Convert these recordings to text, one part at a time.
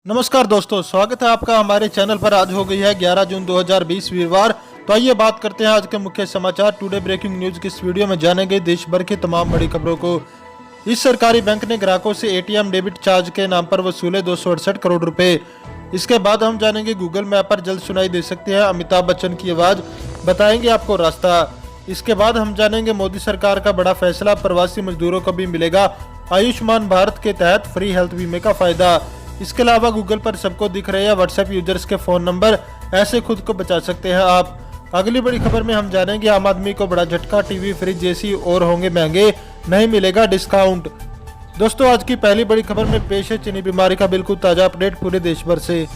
नमस्कार दोस्तों, स्वागत है आपका हमारे चैनल पर। आज हो गई है 11 जून 2020 वीरवार। तो आइए बात करते हैं आज के मुख्य समाचार। टुडे ब्रेकिंग न्यूज की इस वीडियो में जानेंगे देश भर की तमाम बड़ी खबरों को। इस सरकारी बैंक ने ग्राहकों से एटीएम डेबिट चार्ज के नाम पर वसूले 268 करोड़ रुपए। इसके बाद हम जानेंगे गूगल मैप पर जल्द सुनाई दे सकती है अमिताभ बच्चन की आवाज, बताएंगे आपको रास्ता। इसके बाद हम जानेंगे मोदी सरकार का बड़ा फैसला, प्रवासी मजदूरों को भी मिलेगा आयुष्मान भारत के तहत फ्री हेल्थ बीमे का फायदा। इसके अलावा गूगल पर सबको दिख रहे हैं व्हाट्सएप यूजर्स के फोन नंबर, ऐसे खुद को बचा सकते हैं आप। अगली बड़ी खबर में हम जानेंगे आम आदमी को बड़ा झटका, टीवी फ्रिज एसी और होंगे महंगे, नहीं मिलेगा डिस्काउंट। दोस्तों आज की पहली बड़ी खबर में पेश है चीनी बीमारी का बिल्कुल ताजा अपडेट पूरे देश भर से।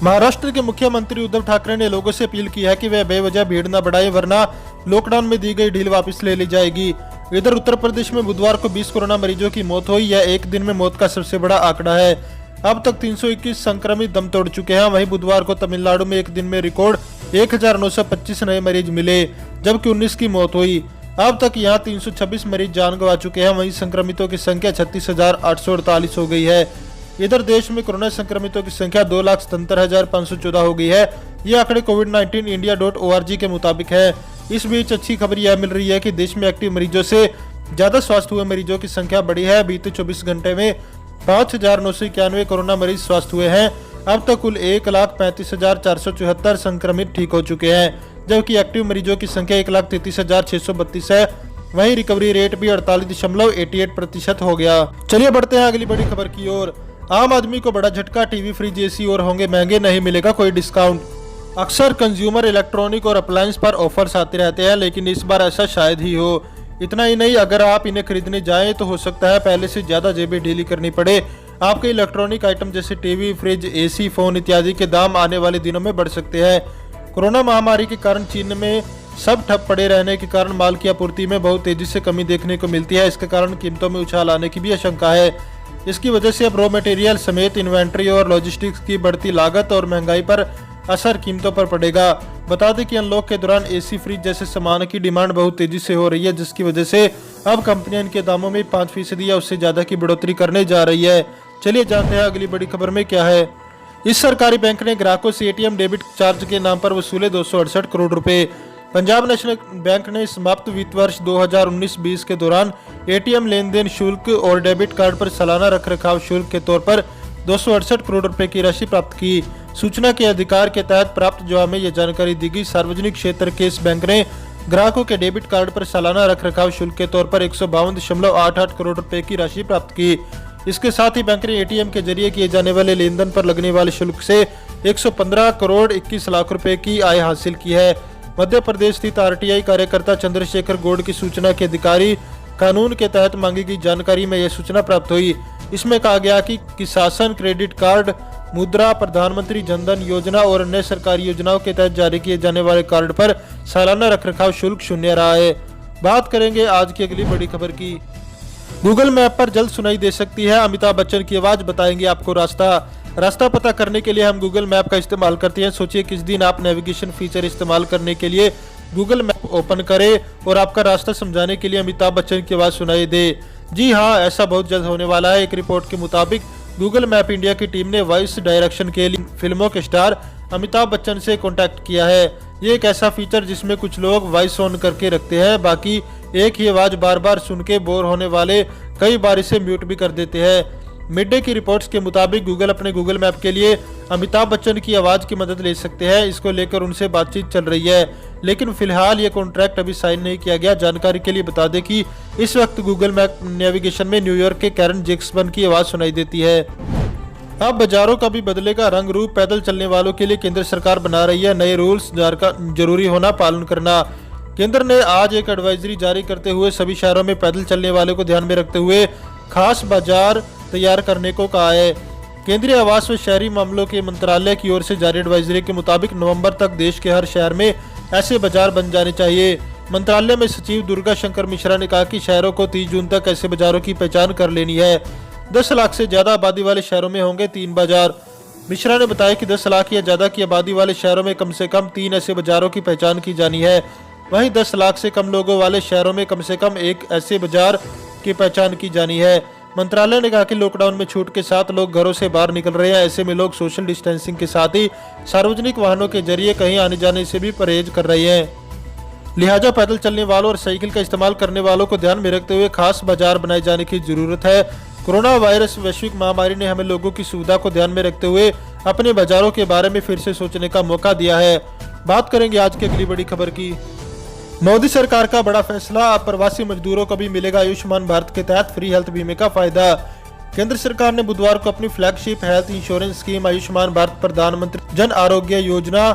महाराष्ट्र के मुख्यमंत्री उद्धव ठाकरे ने लोगों से अपील की है कि वे बेवजह भीड़ न बढ़ाएं, वरना लॉकडाउन में दी गई ढील वापस ले ली जाएगी। इधर उत्तर प्रदेश में बुधवार को 20 कोरोना मरीजों की मौत हुई। यह एक दिन में मौत का सबसे बड़ा आंकड़ा है। अब तक 321 संक्रमित दम तोड़ चुके हैं। वहीं बुधवार को तमिलनाडु में एक दिन में रिकॉर्ड 1925 नए मरीज मिले, जबकि 19 की मौत हुई। अब तक यहां 326 मरीज जान गंवा चुके हैं। वहीं संक्रमितों की संख्या 36,848 हो गई है। इधर देश में कोरोना संक्रमितों की संख्या 2,77,514 हो गई है। ये आंकड़े covid19india.org के मुताबिक है। इस बीच अच्छी खबर यह मिल रही है कि देश में एक्टिव मरीजों से ज्यादा स्वस्थ हुए मरीजों की संख्या बढ़ी है। बीते 24 घंटे में 5,991 कोरोना मरीज स्वस्थ हुए हैं। अब तक कुल 1,35,474 संक्रमित ठीक हो चुके हैं, जबकि एक्टिव मरीजों की संख्या 1,33,632 है। वहीं रिकवरी रेट भी 48.88% हो गया। चलिए बढ़ते हैं अगली बड़ी खबर की ओर। आम आदमी को बड़ा झटका, टीवी फ्रिज एसी और होंगे महंगे, नहीं मिलेगा कोई डिस्काउंट। अक्सर कंज्यूमर इलेक्ट्रॉनिक और अप्लायंस पर ऑफर्स आते रहते हैं, लेकिन इस बार ऐसा शायद ही हो। इतना ही नहीं, अगर आप इन्हें खरीदने जाएं तो हो सकता है पहले से ज्यादा जेबें ढीली करनी पड़े। आपके इलेक्ट्रॉनिक आइटम जैसे टीवी, फ्रिज, एसी, फोन इत्यादि के दाम आने वाले दिनों में बढ़ सकते हैं। कोरोना महामारी के कारण चीन में सब ठप पड़े रहने के कारण माल की आपूर्ति में बहुत तेजी से कमी देखने को मिलती है। इसके कारण कीमतों में उछाल आने की भी आशंका है। इसकी वजह से अब रॉ मटेरियल समेत इन्वेंट्री और लॉजिस्टिक्स की बढ़ती लागत और महंगाई पर असर कीमतों पर पड़ेगा। बता दें कि अनलॉक के दौरान एसी, फ्रिज जैसे सामान की डिमांड बहुत तेजी से हो रही है, जिसकी वजह से अब कंपनियां इनके दामों में 5% या उससे ज्यादा की बढ़ोतरी करने जा रही है। चलिए जानते हैं अगली बड़ी खबर में क्या है। इस सरकारी बैंक ने ग्राहकों से एटीएम डेबिट चार्ज के नाम पर वसूले 268 करोड़ रुपए। पंजाब नेशनल बैंक ने समाप्त वित्त वर्ष 2019-20 के दौरान एटीएम लेन देन शुल्क और डेबिट कार्ड पर सालाना रखरखाव शुल्क के तौर पर 268 करोड़ रुपए की राशि प्राप्त की। सूचना के अधिकार के तहत प्राप्त जवाब में यह जानकारी दी गई। सार्वजनिक क्षेत्र के इस बैंक ने ग्राहकों के डेबिट कार्ड पर सालाना रखरखाव शुल्क के तौर पर 152.88 करोड़ रुपए की राशि प्राप्त की। इसके साथ ही बैंक ने एटीएम के जरिए किए जाने वाले लेन देन पर लगने वाले शुल्क से 115 करोड़ 21 लाख रुपए की आय हासिल की है। मध्य प्रदेश स्थित आरटीआई कार्यकर्ता चंद्रशेखर गौड़ की सूचना के अधिकारी कानून के तहत मांगी गई जानकारी में यह सूचना प्राप्त हुई। इसमें कहा गया कि किसान क्रेडिट कार्ड, मुद्रा, प्रधानमंत्री जनधन योजना और अन्य सरकारी योजनाओं के तहत जारी किए जाने वाले कार्ड पर सालाना रखरखाव शुल्क शून्य रहा है। बात करेंगे आज की अगली बड़ी खबर की। गूगल मैप पर जल्द सुनाई दे सकती है अमिताभ बच्चन की आवाज, बताएंगे आपको रास्ता पता करने के लिए हम गूगल मैप का इस्तेमाल करते हैं। सोचिए किस दिन आप नेविगेशन फीचर इस्तेमाल करने के लिए गूगल मैप ओपन करें और आपका रास्ता समझाने के लिए अमिताभ बच्चन की आवाज सुनाई दे। जी हाँ, ऐसा बहुत जल्द होने वाला है। एक रिपोर्ट के मुताबिक गूगल मैप इंडिया की टीम ने वॉइस डायरेक्शन के लिए फिल्मों के स्टार अमिताभ बच्चन से कॉन्टैक्ट किया है। ये एक ऐसा फीचर जिसमें कुछ लोग वॉइस ऑन करके रखते हैं, बाकी एक ही आवाज बार बार सुन के बोर होने वाले कई बार इसे म्यूट भी कर देते हैं। मिड डे की रिपोर्ट्स के मुताबिक गूगल अपने गूगल मैप के लिए अमिताभ बच्चन की आवाज की मदद ले सकते हैं। इसको लेकर उनसे बातचीत चल रही है, लेकिन फिलहाल ये कॉन्ट्रैक्ट अभी साइन नहीं किया गया। जानकारी के लिए बता दें कि इस वक्त गूगल मैप नेविगेशन में न्यूयॉर्क के कैरन जैक्सन की आवाज सुनाई देती है। अब बाजारों का भी बदलेगा रंग रूप। पैदल चलने वालों के लिए केंद्र सरकार बना रही है नए रूल्स, का जरूरी होना पालन करना। केंद्र ने आज एक एडवाइजरी जारी करते हुए सभी शहरों में पैदल चलने वालों को ध्यान में रखते हुए खास बाजार तैयार करने को कहा है। केंद्रीय आवास व शहरी मामलों के मंत्रालय की ओर से जारी एडवाइजरी के मुताबिक नवंबर तक देश के हर शहर में ऐसे बाजार बन जाने चाहिए। मंत्रालय में सचिव दुर्गा शंकर मिश्रा ने कहा कि शहरों को 30 जून तक ऐसे बाजारों की पहचान कर लेनी है। 10 लाख से ज्यादा आबादी वाले शहरों में होंगे 3 बाजार। मिश्रा ने बताया कि 10 लाख या ज्यादा की आबादी वाले शहरों में कम से कम 3 ऐसे बाजारों की पहचान की जानी है। वहीं 10 लाख से कम लोगों वाले शहरों में कम से कम एक ऐसे बाजार की पहचान की जानी है। मंत्रालय ने कहा कि लॉकडाउन में छूट के साथ लोग घरों से बाहर निकल रहे हैं। ऐसे में लोग सोशल डिस्टेंसिंग के साथ ही सार्वजनिक वाहनों के जरिए कहीं आने जाने से भी परहेज कर रहे हैं। लिहाजा पैदल चलने वालों और साइकिल का इस्तेमाल करने वालों को ध्यान में रखते हुए खास बाजार बनाए जाने की जरूरत है। कोरोना वायरस वैश्विक महामारी ने हमें लोगों की सुविधा को ध्यान में रखते हुए अपने बाजारों के बारे में फिर से सोचने का मौका दिया है। बात करेंगे आज की अगली बड़ी खबर की। मोदी सरकार का बड़ा फैसला, अब प्रवासी मजदूरों को भी मिलेगा आयुष्मान भारत के तहत फ्री हेल्थ बीमे का फायदा। केंद्र सरकार ने बुधवार को अपनी flagship health insurance scheme Ayushman Bharat प्रधानमंत्री जन आरोग्य योजना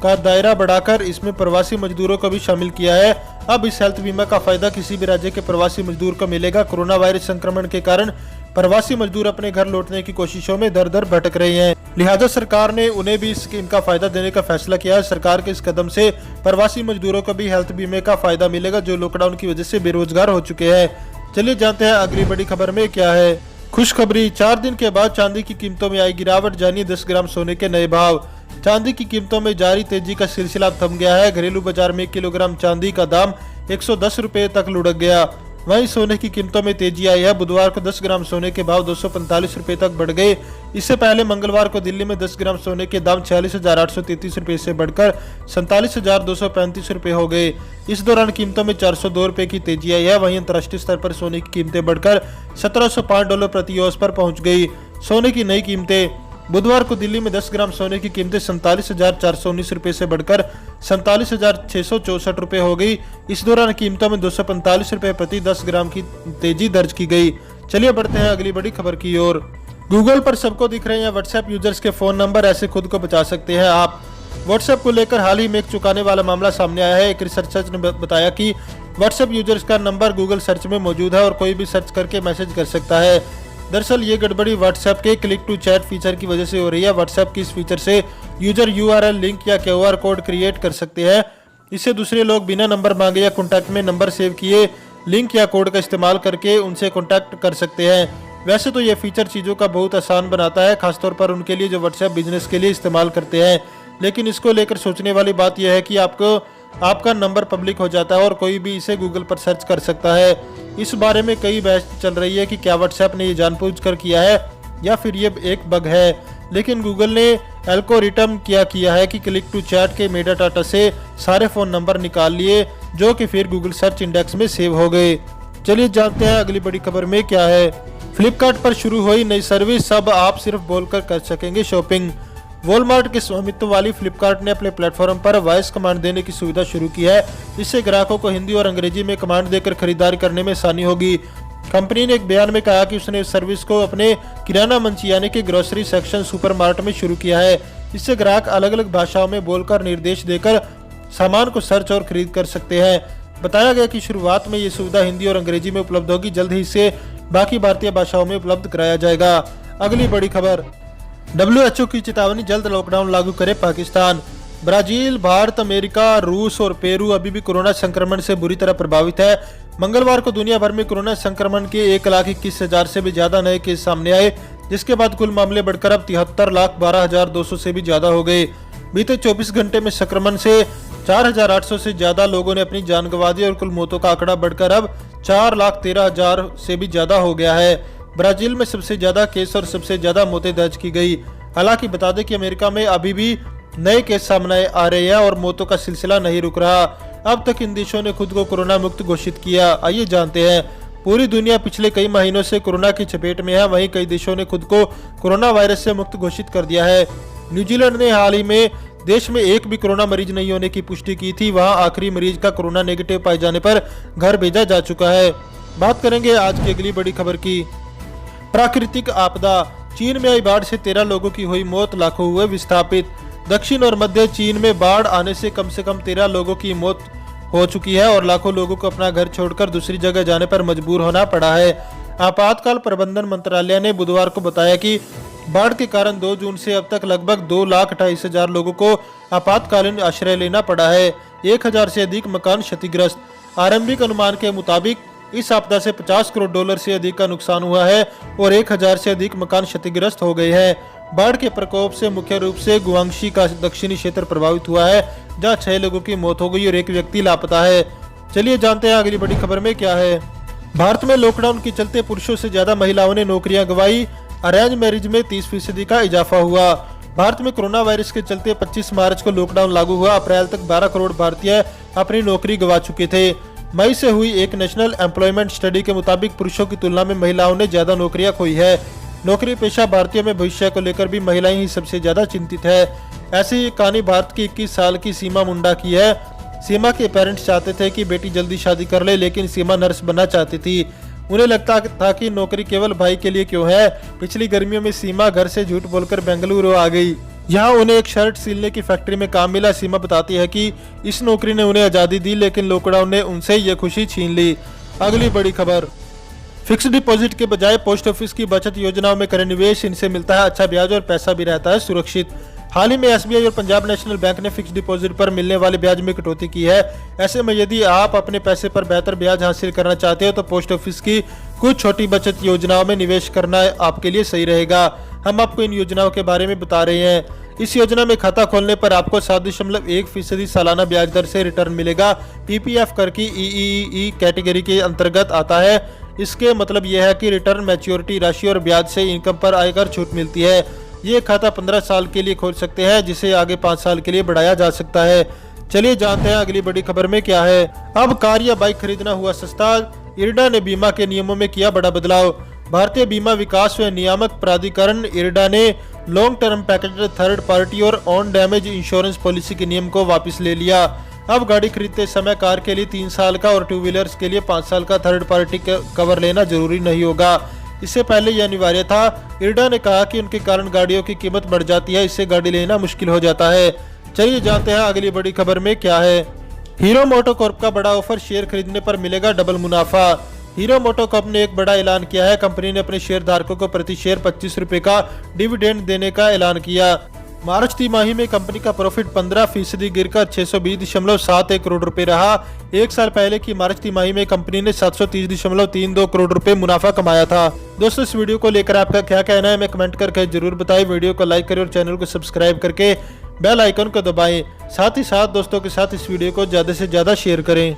का दायरा बढ़ाकर इसमें प्रवासी मजदूरों को भी शामिल किया है। अब इस हेल्थ बीमा का फायदा किसी भी राज्य के प्रवासी मजदूर को मिलेगा। कोरोना वायरस संक्रमण के कारण प्रवासी मजदूर अपने घर लौटने की कोशिशों में दर दर भटक रहे हैं, लिहाजा सरकार ने उन्हें भी इस स्कीम का फायदा देने का फैसला किया है। सरकार के इस कदम से प्रवासी मजदूरों को भी हेल्थ बीमे का फायदा मिलेगा जो लॉकडाउन की वजह से बेरोजगार हो चुके हैं। चलिए जानते हैं अगली बड़ी खबर में क्या है। खुशखबरी, 4 दिन के बाद चांदी की कीमतों में आई गिरावट, जानिए 10 ग्राम सोने के नए भाव। चांदी की कीमतों में जारी तेजी का सिलसिला थम गया है। घरेलू बाजार में 1 किलोग्राम चांदी का दाम 110 रुपए तक लुढ़क गया। वहीं सोने की कीमतों में तेजी आई है। बुधवार को 10 ग्राम सोने के भाव 245 रुपए तक बढ़ गए। इससे पहले मंगलवार को दिल्ली में 10 ग्राम सोने के दाम 46,833 रुपए से बढ़कर 47,235 रुपए हो गए। इस दौरान कीमतों में 402 रुपए की तेजी आई है। वहीं अंतर्राष्ट्रीय स्तर पर सोने की कीमतें बढ़कर $1,705 प्रति औंस पर पहुंच गई। सोने की नई कीमतें, बुधवार को दिल्ली में 10 ग्राम सोने की कीमतें 47,419 रुपए से बढ़कर 47,664 रुपए हो गई। इस दौरान कीमतों में 245 रुपए प्रति 10 ग्राम की तेजी दर्ज की गई। चलिए बढ़ते हैं अगली बड़ी खबर की ओर। गूगल पर सबको दिख रहे हैं व्हाट्सएप यूजर्स के फोन नंबर, ऐसे खुद को बचा सकते हैं आप। व्हाट्सएप को लेकर हाल ही में एक चौंकाने वाला मामला सामने आया है। एक रिसर्चर ने बताया कि व्हाट्सएप यूजर्स का नंबर गूगल सर्च में मौजूद है और कोई भी सर्च करके मैसेज कर सकता है। दरअसल ये गड़बड़ी व्हाट्सएप के क्लिक टू चैट फीचर की वजह से हो रही है। व्हाट्सएप की इस फीचर से यूजर यूआरएल लिंक या क्यूआर कोड क्रिएट कर सकते हैं। इससे दूसरे लोग बिना नंबर मांगे या कॉन्टैक्ट में नंबर सेव किए लिंक या कोड का इस्तेमाल करके उनसे कॉन्टैक्ट कर सकते हैं। वैसे तो ये फीचर चीज़ों का बहुत आसान बनाता है, खासतौर पर उनके लिए जो व्हाट्सएप बिजनेस के लिए इस्तेमाल करते हैं। लेकिन इसको लेकर सोचने वाली बात यह है कि आपका नंबर पब्लिक हो जाता है और कोई भी इसे गूगल पर सर्च कर सकता है। इस बारे में कई बहस चल रही है कि क्या व्हाट्सएप ने ये जानबूझकर किया है या फिर ये एक बग है। लेकिन गूगल ने एल्गोरिथम किया है कि क्लिक टू चैट के मेटा डाटा से सारे फ़ोन नंबर निकाल लिए जो कि फिर गूगल सर्च इंडेक्स में सेव हो गए। चलिए जानते हैं अगली बड़ी खबर में क्या है। फ्लिपकार्ट पर शुरू हुई नई सर्विस, अब आप सिर्फ बोलकर कर सकेंगे शॉपिंग। वॉलमार्ट के स्वामित्व वाली फ्लिपकार्ट ने अपने प्लेटफॉर्म पर वॉइस कमांड देने की सुविधा शुरू की है। इससे ग्राहकों को हिंदी और अंग्रेजी में कमांड देकर खरीदारी करने में आसानी होगी। कंपनी ने एक बयान में कहा कि उसने इस सर्विस को अपने किराना मंच यानी कि ग्रोसरी सेक्शन सुपरमार्केट में शुरू किया है। इससे ग्राहक अलग अलग भाषाओं में बोलकर निर्देश देकर सामान को सर्च और खरीद कर सकते हैं। बताया गया कि शुरुआत में ये सुविधा हिंदी और अंग्रेजी में उपलब्ध होगी, जल्द ही इसे बाकी भारतीय भाषाओं में उपलब्ध कराया जाएगा। अगली बड़ी खबर, WHO की चेतावनी, जल्द लॉकडाउन लागू करे पाकिस्तान। ब्राजील, भारत, अमेरिका, रूस और पेरू अभी भी कोरोना संक्रमण से बुरी तरह प्रभावित है। मंगलवार को दुनिया भर में कोरोना संक्रमण के 1,21,000 से भी ज्यादा नए केस सामने आए, जिसके बाद कुल मामले बढ़कर अब 73,12,200 से भी ज्यादा हो गए। बीते 24 घंटे में संक्रमण से 4,800 से ज्यादा लोगों ने अपनी जान गंवा दी और कुल मौतों का आंकड़ा बढ़कर अब 4,13,000 से भी ज्यादा हो गया है। ब्राजील में सबसे ज्यादा केस और सबसे ज्यादा मौतें दर्ज की गई। हालांकि बता दें कि अमेरिका में अभी भी नए केस सामने आ रहे हैं और मौतों का सिलसिला नहीं रुक रहा। अब तक इन देशों ने खुद को कोरोना मुक्त घोषित किया। आइए जानते हैं। पूरी दुनिया पिछले कई महीनों से कोरोना की चपेट में है, वहीं कई देशों ने खुद को कोरोना वायरस से मुक्त घोषित कर दिया है। न्यूजीलैंड ने हाल ही में देश में एक भी कोरोना मरीज नहीं होने की पुष्टि की थी। वहां आखिरी मरीज का कोरोना नेगेटिव पाए जाने पर घर भेजा जा चुका है। बात करेंगे आज की अगली बड़ी खबर की। प्राकृतिक आपदा, चीन में आई बाढ़ से 13 लोगों की हुई मौत, लाखों हुए विस्थापित। दक्षिण और मध्य चीन में बाढ़ आने से कम 13 लोगों की मौत हो चुकी है और लाखों लोगों को अपना घर छोड़कर दूसरी जगह जाने पर मजबूर होना पड़ा है। आपातकाल प्रबंधन मंत्रालय ने बुधवार को बताया कि बाढ़ के कारण 2 जून से अब तक लगभग 2,28,000 लोगों को आपातकालीन आश्रय लेना पड़ा है। 1,000 से अधिक मकान क्षतिग्रस्त। आरंभिक अनुमान के मुताबिक इस आपदा से $50 करोड़ से अधिक का नुकसान हुआ है और 1,000 से अधिक मकान क्षतिग्रस्त हो गए हैं। बाढ़ के प्रकोप से मुख्य रूप से गुआंगशी का दक्षिणी क्षेत्र प्रभावित हुआ है, जहां 6 लोगों की मौत हो गई और 1 व्यक्ति लापता है। चलिए जानते हैं अगली बड़ी खबर में क्या है। भारत में लॉकडाउन के चलते पुरुषों से ज्यादा महिलाओं ने नौकरियां गंवाई। अरेंज मैरिज में 30% का इजाफा हुआ। भारत में कोरोना वायरस के चलते 25 मार्च को लॉकडाउन लागू हुआ। अप्रैल तक 12 करोड़ भारतीय अपनी नौकरी गंवा चुके थे। मई से हुई एक नेशनल एम्प्लॉयमेंट स्टडी के मुताबिक पुरुषों की तुलना में महिलाओं ने ज्यादा नौकरियां खोई है। नौकरी पेशा भारतीयों में भविष्य को लेकर भी महिलाएं ही सबसे ज्यादा चिंतित है। ऐसी ही कहानी भारत की 21 साल की सीमा मुंडा की है। सीमा के पेरेंट्स चाहते थे कि बेटी जल्दी शादी कर ले, लेकिन सीमा नर्स बनना चाहती थी। उन्हें लगता था कि नौकरी केवल भाई के लिए क्यों है। पिछली गर्मियों में सीमा घर से झूठ बोलकर बेंगलुरु आ गई। यहाँ उन्हें एक शर्ट सिलने की फैक्ट्री में काम मिला। सीमा बताती है कि इस नौकरी ने उन्हें आज़ादी दी, लेकिन लॉकडाउन ने उनसे ये खुशी छीन ली। अगली बड़ी खबर, फिक्स डिपॉजिट के बजाय पोस्ट ऑफिस की बचत योजनाओं में करें निवेश, इनसे मिलता है अच्छा ब्याज और पैसा भी रहता है सुरक्षित। हाल ही में एसबीआई और पंजाब नेशनल बैंक ने फिक्स डिपॉजिट पर मिलने वाले ब्याज में कटौती की है। ऐसे में यदि आप अपने पैसे पर बेहतर ब्याज हासिल करना चाहते हो तो पोस्ट ऑफिस की कुछ छोटी बचत योजनाओं में निवेश करना आपके लिए सही रहेगा। हम आपको इन योजनाओं के बारे में बता रहे हैं। इस योजना में खाता खोलने पर आपको 7.1% सालाना ब्याज दर से रिटर्न मिलेगा। पीपीएफ कर की ई कैटेगरी के अंतर्गत आता है। इसके मतलब यह है कि रिटर्न, मैच्योरिटी राशि और ब्याज से इनकम पर आयकर छूट मिलती है। ये खाता 15 साल के लिए खोल सकते हैं, जिसे आगे 5 साल के लिए बढ़ाया जा सकता है। चलिए जानते हैं अगली बड़ी खबर में क्या है। अब कार या बाइक खरीदना हुआ सस्ता। इरडा ने बीमा के नियमों में किया बड़ा बदलाव। भारतीय बीमा विकास व नियामक प्राधिकरण इरडा ने long term package, third party और ऑन डैमेज इंश्योरेंस पॉलिसी के नियम को वापस ले लिया। अब गाड़ी खरीदते समय कार के लिए 3 साल का और टू व्हीलर्स के लिए 5 साल का थर्ड पार्टी कवर लेना जरूरी नहीं होगा। इससे पहले यह अनिवार्य था। इरडा ने कहा कि उनके कारण गाड़ियों की कीमत बढ़ जाती है, इससे गाड़ी लेना मुश्किल हो जाता है। चलिए जानते हैं अगली बड़ी खबर में क्या है। हीरो मोटोकॉर्प का बड़ा ऑफर, शेयर खरीदने पर मिलेगा डबल मुनाफा। हीरो मोटोकॉर्प ने एक बड़ा ऐलान किया है। कंपनी ने अपने शेयर धारकों को प्रति शेयर 25 रुपए का डिविडेंड देने का ऐलान किया। मार्च तिमाही में कंपनी का प्रॉफिट 15% गिरकर 620.71 करोड़ रुपए रहा। एक साल पहले की मार्च तिमाही में कंपनी ने 730.32 करोड़ रुपए मुनाफा कमाया था। दोस्तों, इस वीडियो को लेकर आपका क्या कहना है, हमें कमेंट करके जरूर बताएं। वीडियो को लाइक करें और चैनल को सब्सक्राइब करके बेल आइकन को दबाएं। साथ ही साथ दोस्तों के साथ इस वीडियो को ज्यादा से ज्यादा शेयर करें।